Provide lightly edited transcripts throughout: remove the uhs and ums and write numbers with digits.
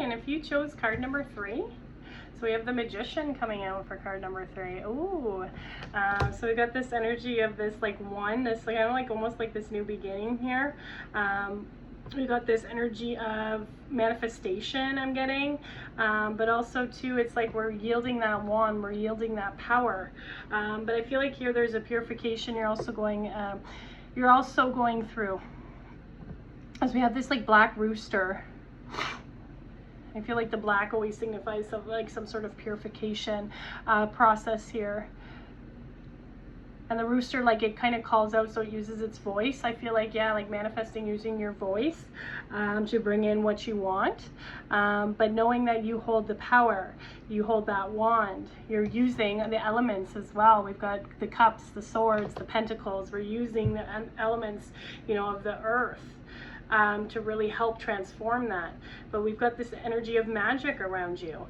and if you chose card number 3, so we have the Magician coming out for card number 3. Ooh, so we got this energy of this like one, this like, kind of like almost like this new beginning here. We got this energy of manifestation I'm getting, but also too it's like we're yielding that wand, we're yielding that power. But I feel like here there's a purification you're also going through, as we have this like black rooster. I feel like the black always signifies some sort of purification process here. And the rooster, like, it kind of calls out, so it uses its voice. I feel like, yeah, like manifesting using your voice to bring in what you want. But knowing that you hold the power, you hold that wand, you're using the elements as well. We've got the cups, the swords, the pentacles. We're using the elements, you know, of the earth. To really help transform that. But we've got this energy of magic around you.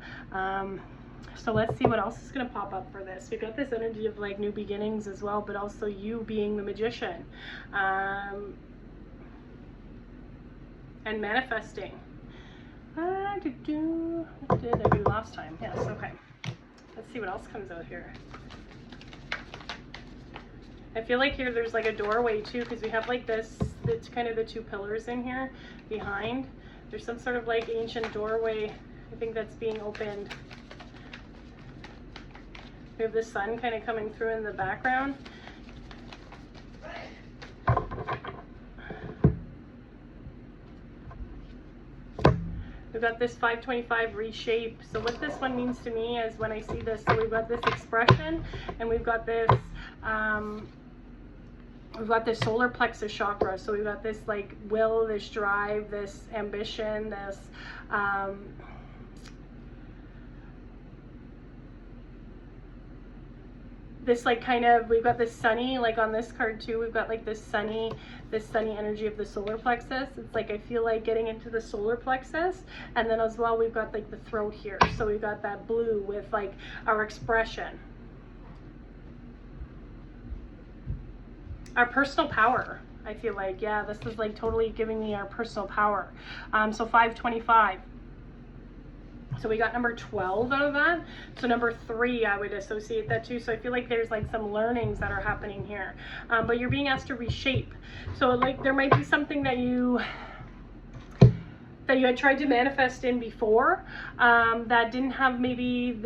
So let's see what else is going to pop up for this. We've got this energy of like new beginnings as well, but also you being the magician. And manifesting. What did I do last time? Yes, okay. Let's see what else comes out here. I feel like here there's like a doorway too, because we have like this, it's kind of the 2 pillars in here behind. There's some sort of like ancient doorway, I think, that's being opened. We have the sun kind of coming through in the background. We've got this 525 reshape. So what this one means to me is when I see this, so we've got this expression and we've got this solar plexus chakra. So we've got this like will, this drive, this ambition, this like kind of, we've got this sunny, like on this card too, we've got like this sunny energy of the solar plexus. It's like I feel like getting into the solar plexus, and then as well we've got like the throat here. So we've got that blue with like our expression, our personal power. I feel like, yeah, this is like totally giving me our personal power. So 525. So we got number 12 out of that. So number 3, I would associate that to. So I feel like there's like some learnings that are happening here. But you're being asked to reshape. So like there might be something that you had tried to manifest in before that didn't have maybe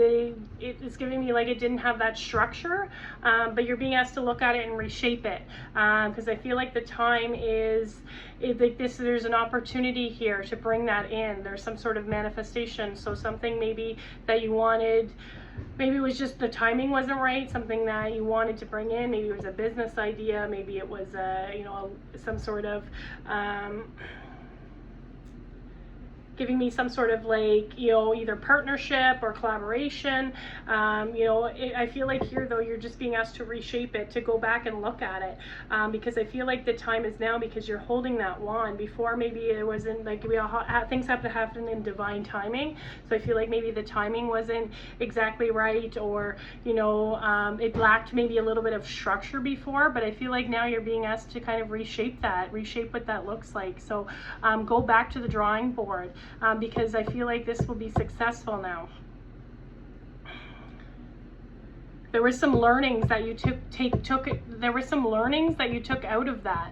it's giving me like it didn't have that structure, but you're being asked to look at it and reshape it, because I feel like the time is like this, there's an opportunity here to bring that in. There's some sort of manifestation, so something maybe that you wanted, maybe it was just the timing wasn't right, something that you wanted to bring in, maybe it was a business idea, maybe it was you know, some sort of giving me some sort of like, you know, either partnership or collaboration. You know, I feel like here though, you're just being asked to reshape it, to go back and look at it, because I feel like the time is now, because you're holding that wand. Before maybe it wasn't like, things have to happen in divine timing. So I feel like maybe the timing wasn't exactly right, or, you know, it lacked maybe a little bit of structure before, but I feel like now you're being asked to kind of reshape what that looks like. So go back to the drawing board. Because I feel like this will be successful now. There were some learnings that you there were some learnings that you took out of that,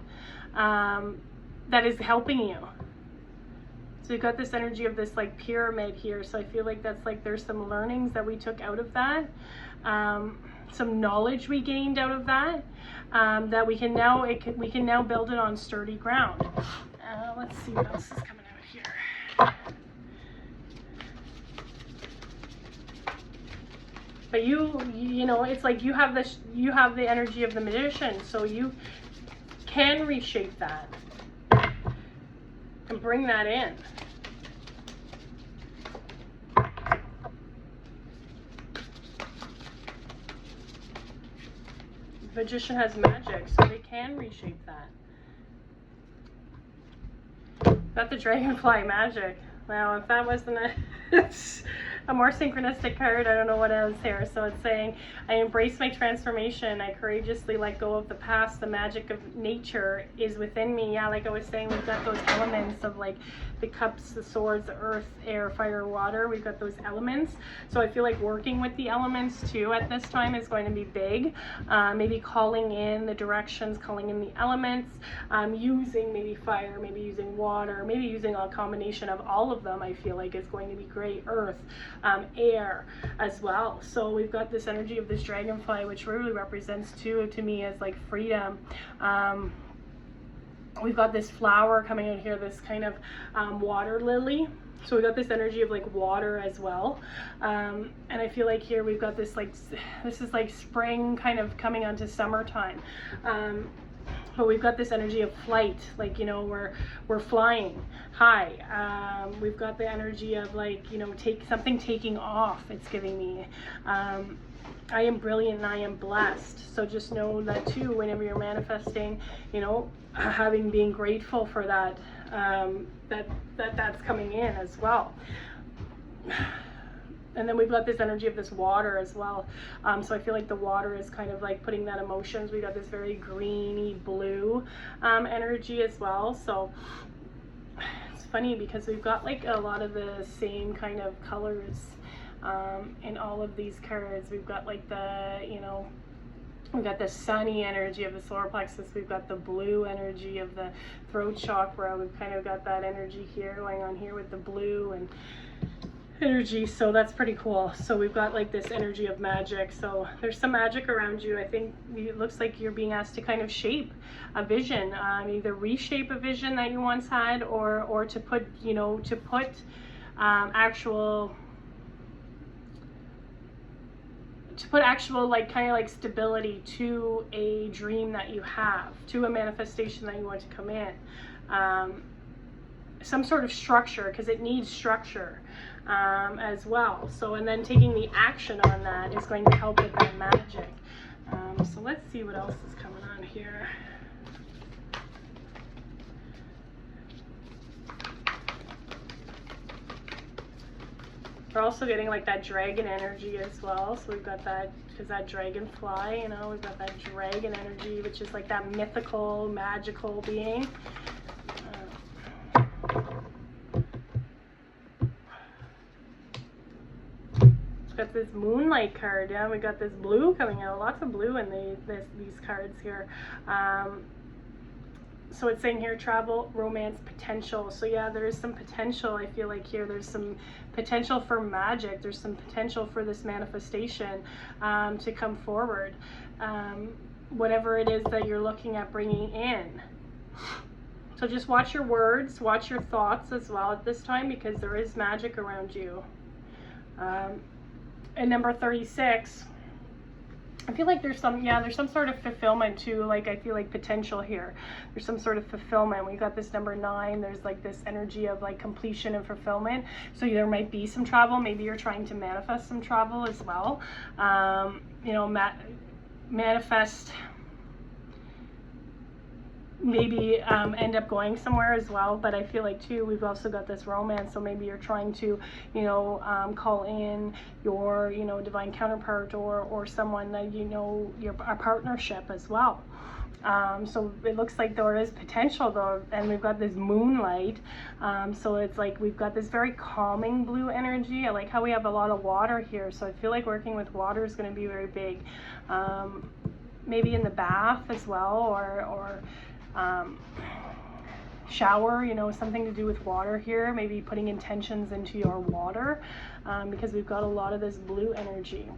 that is helping you. So you've got this energy of this like pyramid here. So I feel like that's like there's some learnings that we took out of that, some knowledge we gained out of that, that we can now build it on sturdy ground. Let's see what else is coming out here. But you know, it's like you have the energy of the magician, so you can reshape that and bring that in. The magician has magic, so they can reshape that. Got the dragonfly magic. Wow, if that wasn't a It's a more synchronistic card. I don't know what else here. So it's saying, I embrace my transformation. I courageously let go of the past. The magic of nature is within me. Yeah, like I was saying, we've got those elements of like the cups, the swords, the earth, air, fire, water. We've got those elements. So I feel like working with the elements too at this time is going to be big. Maybe calling in the directions, calling in the elements, using maybe fire, maybe using water, maybe using a combination of all of them. I feel like is going to be great. Earth, air as well. So we've got this energy of this dragonfly, which really represents too to me as like freedom. We've got this flower coming out here, this kind of water lily. So we got this energy of like water as well. And I feel like here we've got this like, this is like spring kind of coming onto summertime. But we've got this energy of flight, like, you know, we're flying high. We've got the energy of like, you know, taking off, it's giving me. I am brilliant and I am blessed. So just know that too, whenever you're manifesting, you know, being grateful for that, that's coming in as well. And then we've got this energy of this water as well. So I feel like the water is kind of like putting that emotions. We got this very greeny blue energy as well. So it's funny because we've got like a lot of the same kind of colors in all of these cards. We've got like the, you know, we've got the sunny energy of the solar plexus. We've got the blue energy of the throat chakra. We've kind of got that energy here going on here with the blue and energy. So that's pretty cool. So we've got like this energy of magic. So there's some magic around you. I think it looks like you're being asked to kind of shape a vision, either reshape a vision that you once had, or to put, you know, to put actual like kind of like stability to a dream that you have, to a manifestation that you want to come in. Some sort of structure, because it needs structure as well. So, and then taking the action on that is going to help with that magic. So let's see what else is coming on here. We're also getting like that dragon energy as well. So we've got that, because that dragonfly, you know, we've got that dragon energy, which is like that mythical, magical being. We've got this moonlight card. Yeah, we got this blue coming out. Lots of blue in these cards here. So it's saying here, travel, romance, potential. So yeah, there is some potential. I feel like here there's some potential for magic. There's some potential for this manifestation to come forward. Whatever it is that you're looking at bringing in. So just watch your words, watch your thoughts as well at this time, because there is magic around you. And number 36, I feel like there's some sort of fulfillment too. Like I feel like potential here. There's some sort of fulfillment. We got this number 9. There's like this energy of like completion and fulfillment. So there might be some travel. Maybe you're trying to manifest some travel as well. You know, manifest. Maybe end up going somewhere as well. But I feel like too, we've also got this romance. So maybe you're trying to, you know, call in your, you know, divine counterpart, or someone that, you know, a partnership as well. So it looks like there is potential though, and we've got this moonlight. So it's like we've got this very calming blue energy. I like how we have a lot of water here. So I feel like working with water is going to be very big. Maybe in the bath as well, or shower, you know, something to do with water here. Maybe putting intentions into your water, because we've got a lot of this blue energy.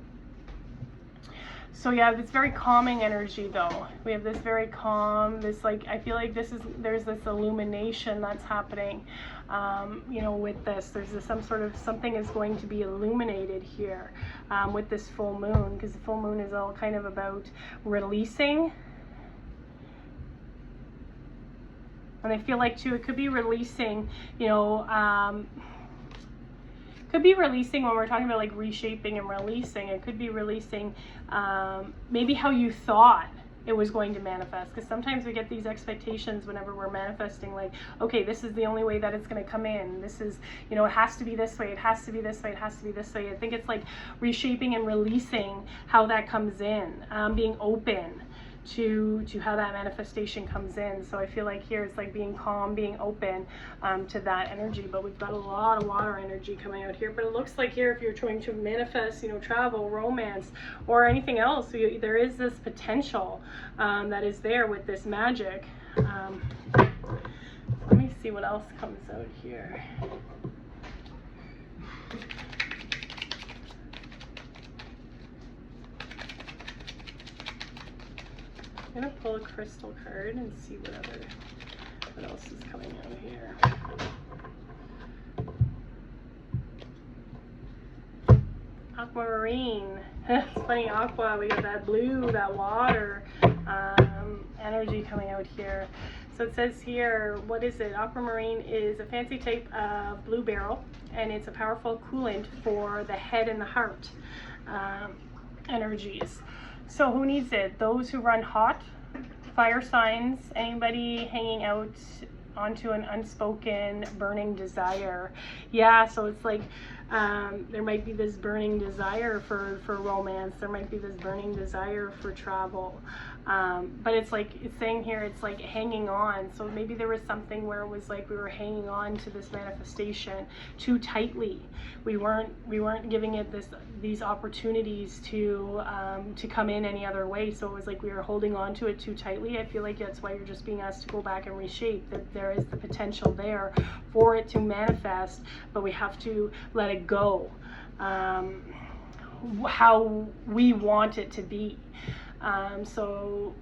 So yeah, it's very calming energy though. We have this very calm, this like, I feel like there's this illumination that's happening, you know, with this. There's some sort of, something is going to be illuminated here with this full moon, because the full moon is all kind of about releasing. And I feel like too, it could be releasing, you know, could be releasing when we're talking about like reshaping and releasing. It could be releasing maybe how you thought it was going to manifest. Because sometimes we get these expectations whenever we're manifesting, like, okay, this is the only way that it's going to come in. This is, you know, it has to be this way, it has to be this way, it has to be this way. I think it's like reshaping and releasing how that comes in, being open to how that manifestation comes in. So I feel like here it's like being calm, being open to that energy. But we've got a lot of water energy coming out here. But it looks like here, if you're trying to manifest, you know, travel, romance, or anything else, there is this potential that is there with this magic. Let me see what else comes out here. I'm gonna pull a crystal card and see what else is coming out here. Aquamarine. It's funny, aqua, we got that blue, that water energy coming out here. So it says here, what is it? Aquamarine is a fancy type of blue beryl, and it's a powerful coolant for the head and the heart energies. So who needs it? Those who run hot, fire signs, anybody hanging out onto an unspoken burning desire. Yeah, so it's like there might be this burning desire for romance. There might be this burning desire for travel. But it's like, it's saying here, it's like hanging on. So maybe there was something where it was like we were hanging on to this manifestation too tightly. We weren't giving it these opportunities to come in any other way. So it was like we were holding on to it too tightly. I feel like that's why you're just being asked to go back and reshape, that there is the potential there for it to manifest, but we have to let it go how we want it to be. So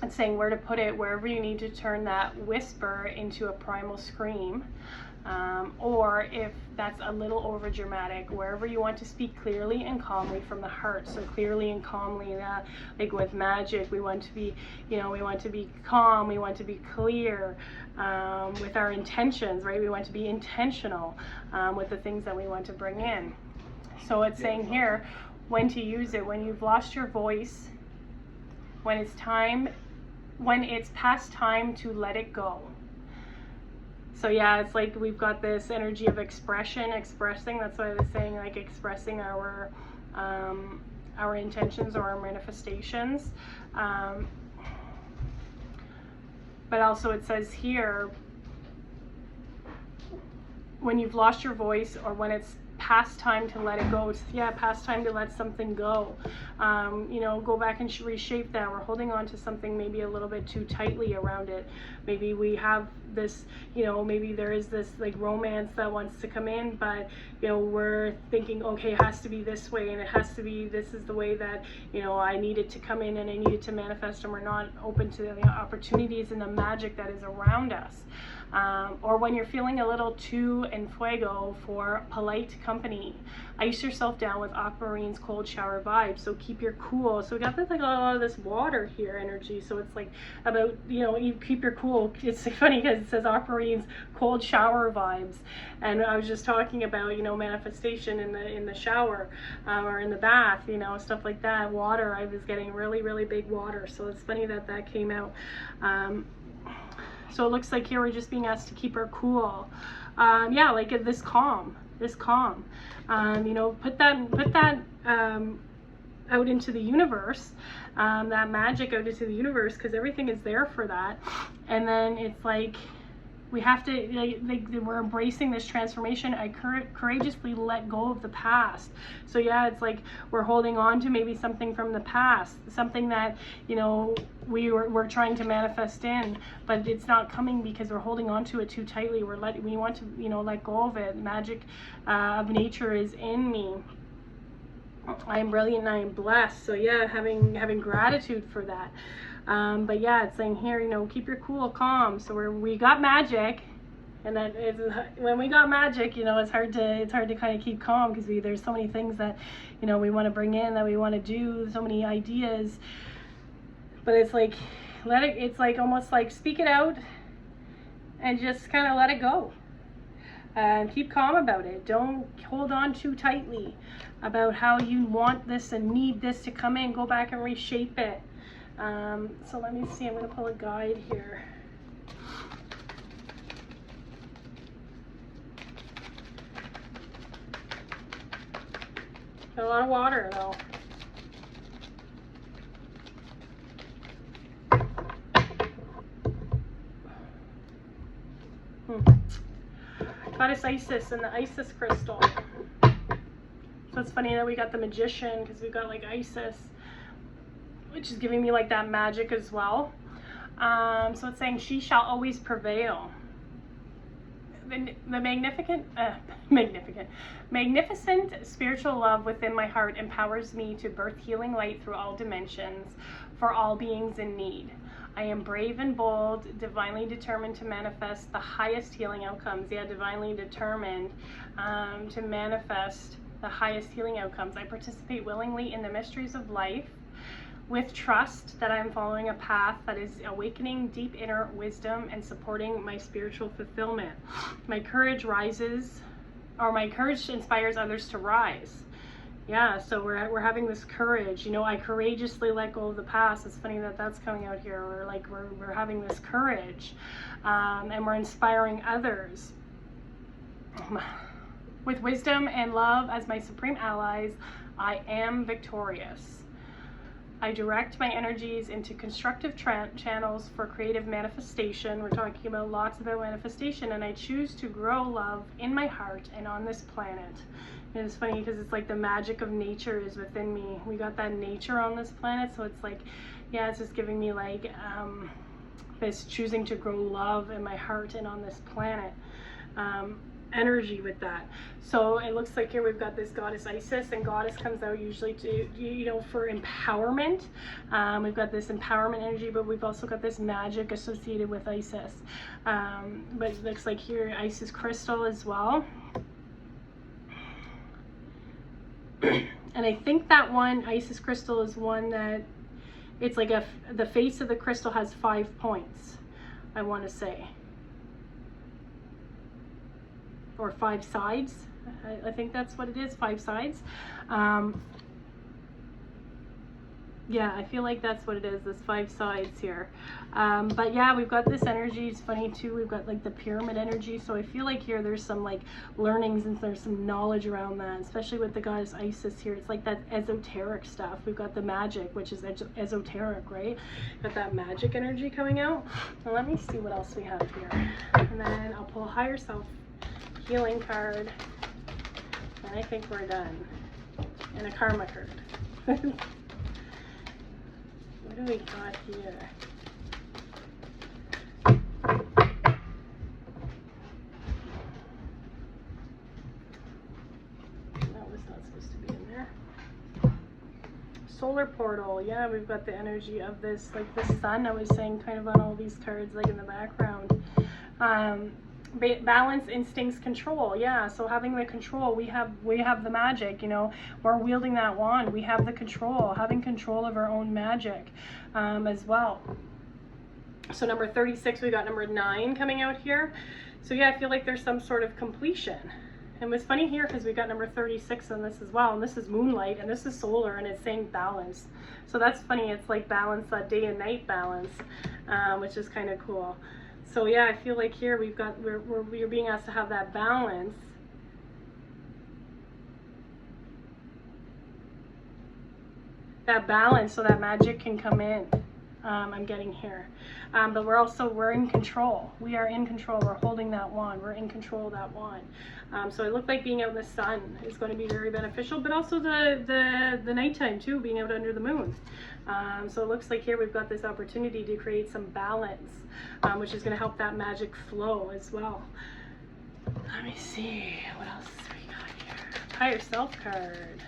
it's saying where to put it, wherever you need to turn that whisper into a primal scream, or if that's a little over dramatic, wherever you want to speak clearly and calmly from the heart. So clearly and calmly, like with magic, we want to be, you know, we want to be calm, we want to be clear with our intentions, right? We want to be intentional with the things that we want to bring in. So it's saying here when to use it, when you've lost your voice, when it's past time to let it go. So yeah, it's like we've got this energy of expression, expressing. That's why I was saying, like, expressing our intentions or our manifestations. But also it says here, when you've lost your voice, or when it's past time to let it go. It's, yeah, past time to let something go. You know, go back and reshape that. We're holding on to something maybe a little bit too tightly around it. Maybe we have this, you know, maybe there is this like romance that wants to come in, but, you know, we're thinking, okay, it has to be this way, and it has to be, this is the way that, you know, I need it to come in and I need it to manifest, and we're not open to the opportunities and the magic that is around us. Or when you're feeling a little too en fuego for polite company, ice yourself down with Aquamarine's cold shower vibe. So keep your cool. So we got this, like, a lot of this water here energy. So it's like about, you know, you keep your cool. It's funny because it says Aquamarine's cold shower vibes, and I was just talking about, you know, manifestation in the shower or in the bath, you know, stuff like that. Water. I was getting really big water. So it's funny that that came out. So it looks like here we're just being asked to keep our cool. Yeah, like this calm. You know, put that out into the universe, that magic out into the universe, because everything is there for that. And then it's like we have to, like we're embracing this transformation. I courageously let go of the past. So yeah, it's like we're holding on to maybe something from the past, something that, you know, we're trying to manifest in, but it's not coming because we're holding on to it too tightly. We want to, you know, let go of it. Magic of nature is in me. I am brilliant and I am blessed. So yeah, having gratitude for that. But yeah, it's saying here, you know, keep your cool, calm. So we got magic, and then when we got magic, you know, it's hard to kind of keep calm, because there's so many things that, you know, we want to bring in, that we want to do, so many ideas. But it's like it's like almost like speak it out and just kind of let it go. And keep calm about it. Don't hold on too tightly about how you want this and need this to come in. Go back and reshape it. So let me see, I'm going to pull a guide here. Got a lot of water though. Goddess Isis and the Isis crystal. So it's funny that we got the Magician because we've got like Isis, which is giving me like that magic as well. So it's saying she shall always prevail. The magnificent spiritual love within my heart empowers me to birth healing light through all dimensions for all beings in need. I am brave and bold, divinely determined to manifest the highest healing outcomes. Yeah, divinely determined to manifest the highest healing outcomes. I participate willingly in the mysteries of life with trust that I am following a path that is awakening deep inner wisdom and supporting my spiritual fulfillment. My courage rises, or my courage inspires others to rise. Yeah, so we're having this courage. You know, I courageously let go of the past. It's funny that that's coming out here. We're having this courage, and we're inspiring others. With wisdom and love as my supreme allies, I am victorious. I direct my energies into constructive channels for creative manifestation. We're talking about lots about manifestation, and I choose to grow love in my heart and on this planet. And it's funny because it's like the magic of nature is within me. We got that nature on this planet, so it's like, yeah, it's just giving me like this choosing to grow love in my heart and on this planet. Energy with that. So it looks like here we've got this goddess Isis, and goddess comes out usually to, you know, for empowerment. We've got this empowerment energy, but we've also got this magic associated with Isis. But it looks like here Isis crystal as well. And I think that one Isis crystal is one that it's like the face of the crystal has 5 points, I want to say. Or 5 sides. I think that's what it is, 5 sides. Yeah, I feel like that's what it is, this 5 sides here. But yeah, we've got this energy. It's funny too, we've got like the pyramid energy. So I feel like here there's some like learnings and there's some knowledge around that, especially with the goddess Isis here. It's like that esoteric stuff. We've got the magic, which is esoteric, right? Got that magic energy coming out. Now let me see what else we have here. And then I'll pull a higher self healing card, and I think we're done. And a karma card. What do we got here? That was not supposed to be in there. Solar portal. Yeah, we've got the energy of this, like the sun I was saying kind of on all these cards, like in the background. Balance, instincts, control. Yeah, so having the control, we have the magic, you know, we're wielding that wand, we have the control, having control of our own magic as well. So number 36, we got number 9 coming out here. So yeah, I feel like there's some sort of completion. And what's funny here, because we got number 36 on this as well, and this is moonlight, and this is solar, and it's saying balance. So that's funny, it's like balance, that day and night balance, which is kind of cool. So yeah, I feel like here we've got, we're being asked to have that balance. That balance so that magic can come in. I'm getting here. But we're in control. We are in control. We're holding that wand. We're in control of that wand. So it looked like being out in the sun is going to be very beneficial, but also the nighttime too, being out under the moon. So it looks like here we've got this opportunity to create some balance, which is going to help that magic flow as well. Let me see, what else we got here? Higher self card.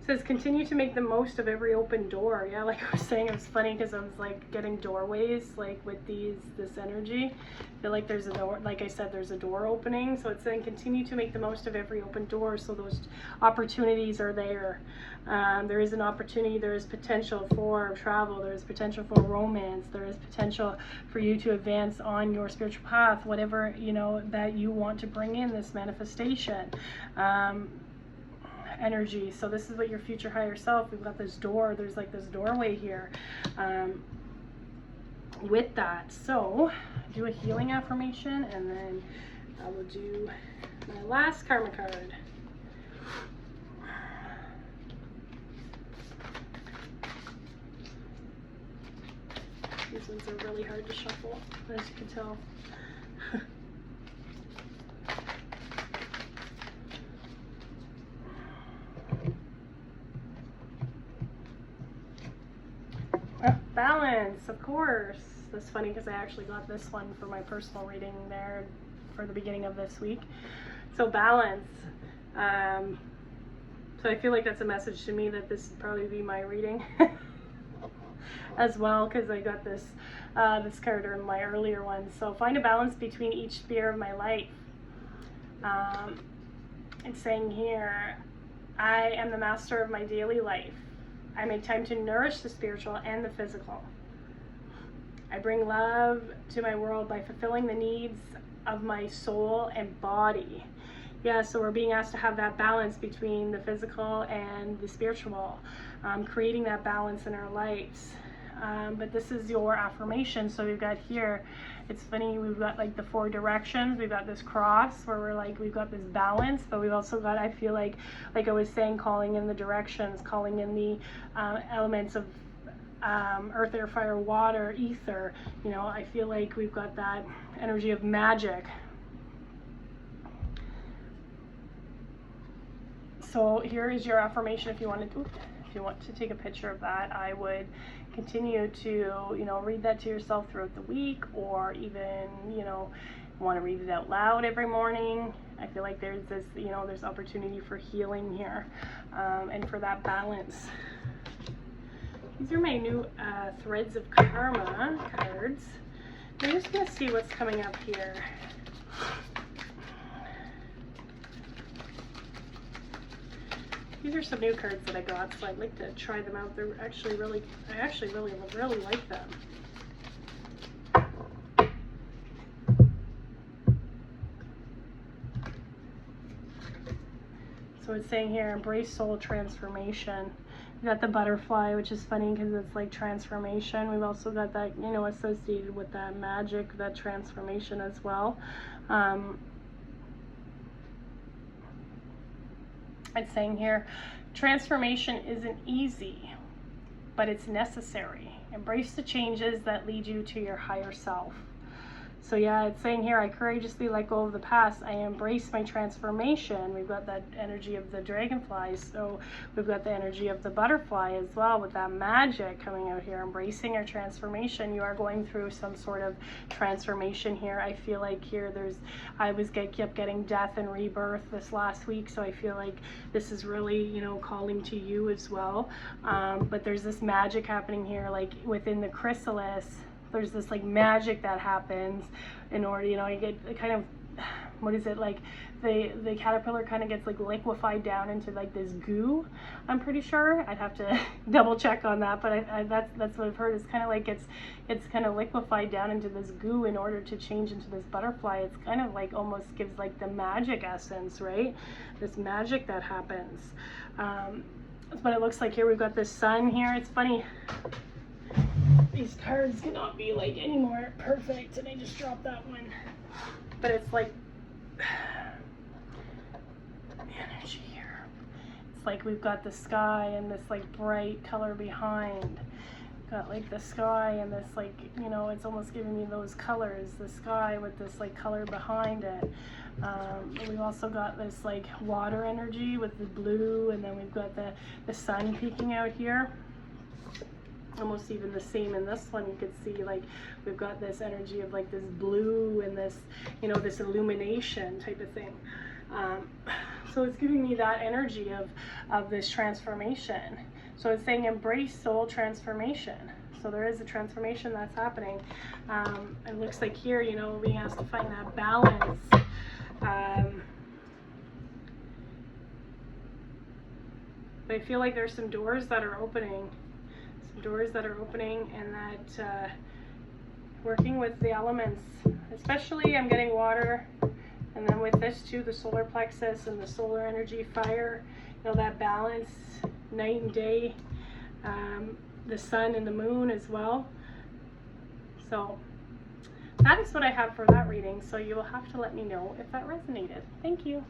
It says continue to make the most of every open door. Yeah, like I was saying, it was funny because I was like getting doorways like with this energy. I feel like there's a door, like I said, there's a door opening. So it's saying continue to make the most of every open door. So those opportunities are there. There is an opportunity, there is potential for travel, there is potential for romance, there is potential for you to advance on your spiritual path, whatever, you know, that you want to bring in this manifestation. Energy. So this is what your future higher self, we've got this door, there's like this doorway here with that. So do a healing affirmation, and then I will do my last karma card. These ones are really hard to shuffle, as you can tell. Balance, of course. That's funny because I actually got this one for my personal reading there for the beginning of this week. So balance. So I feel like that's a message to me that this would probably be my reading as well, because I got this this card in my earlier one. So find a balance between each sphere of my life. It's saying here, I am the master of my daily life. I make time to nourish the spiritual and the physical. I bring love to my world by fulfilling the needs of my soul and body. Yeah, so we're being asked to have that balance between the physical and the spiritual, creating that balance in our lives. But this is your affirmation. So we've got here, it's funny, we've got like the 4 directions, we've got this cross where we're like, we've got this balance, but we've also got, I feel like I was saying, calling in the directions, calling in the elements of earth, air, fire, water, ether. You know, I feel like we've got that energy of magic. So here is your affirmation. If you want to take a picture of that, I would continue to, you know, read that to yourself throughout the week, or even, you know, want to read it out loud every morning. I feel like there's this, you know, there's opportunity for healing here, and for that balance. These are my new Threads of Karma cards. I'm just going to see what's coming up here. These are some new cards that I got, so I'd like to try them out. They're actually really, I actually really like them. So it's saying here, embrace soul transformation. We got the butterfly, which is funny because it's like transformation. We've also got that, you know, associated with that magic, that transformation as well. It's saying here, transformation isn't easy, but it's necessary. Embrace the changes that lead you to your higher self. So yeah, it's saying here, I courageously let go of the past. I embrace my transformation. We've got that energy of the dragonfly. So we've got the energy of the butterfly as well, with that magic coming out here. Embracing your transformation. You are going through some sort of transformation here. I feel like here I kept getting death and rebirth this last week. So I feel like this is really, you know, calling to you as well. But there's this magic happening here, like within the chrysalis. There's this like magic that happens in order, you know, you get kind of, what is it, like the caterpillar kind of gets like liquefied down into like this goo, I'm pretty sure. I'd have to double check on that, but that's what I've heard. It's kind of like it's kind of liquefied down into this goo in order to change into this butterfly. It's kind of like almost gives like the magic essence, right? This magic that happens. That's what it looks like here. We've got this sun here. It's funny, these cards cannot be like any more perfect, and I just dropped that one. But it's like energy here. It's like we've got the sky and this like bright color behind. Got like the sky and this like, you know, it's almost giving me those colors, the sky with this like color behind it. We've also got this like water energy with the blue, and then we've got the sun peeking out here. Almost even the same in this one. You could see like we've got this energy of like this blue and this, you know, this illumination type of thing. So it's giving me that energy of this transformation. So it's saying embrace soul transformation. So there is a transformation that's happening. It looks like here, you know, being asked to find that balance. But I feel like there's some doors that are opening. Some doors that are opening, and that working with the elements, especially I'm getting water, and then with this too, the solar plexus and the solar energy, fire, you know, that balance, night and day, the sun and the moon as well. So that is what I have for that reading. So you will have to let me know if that resonated. Thank you.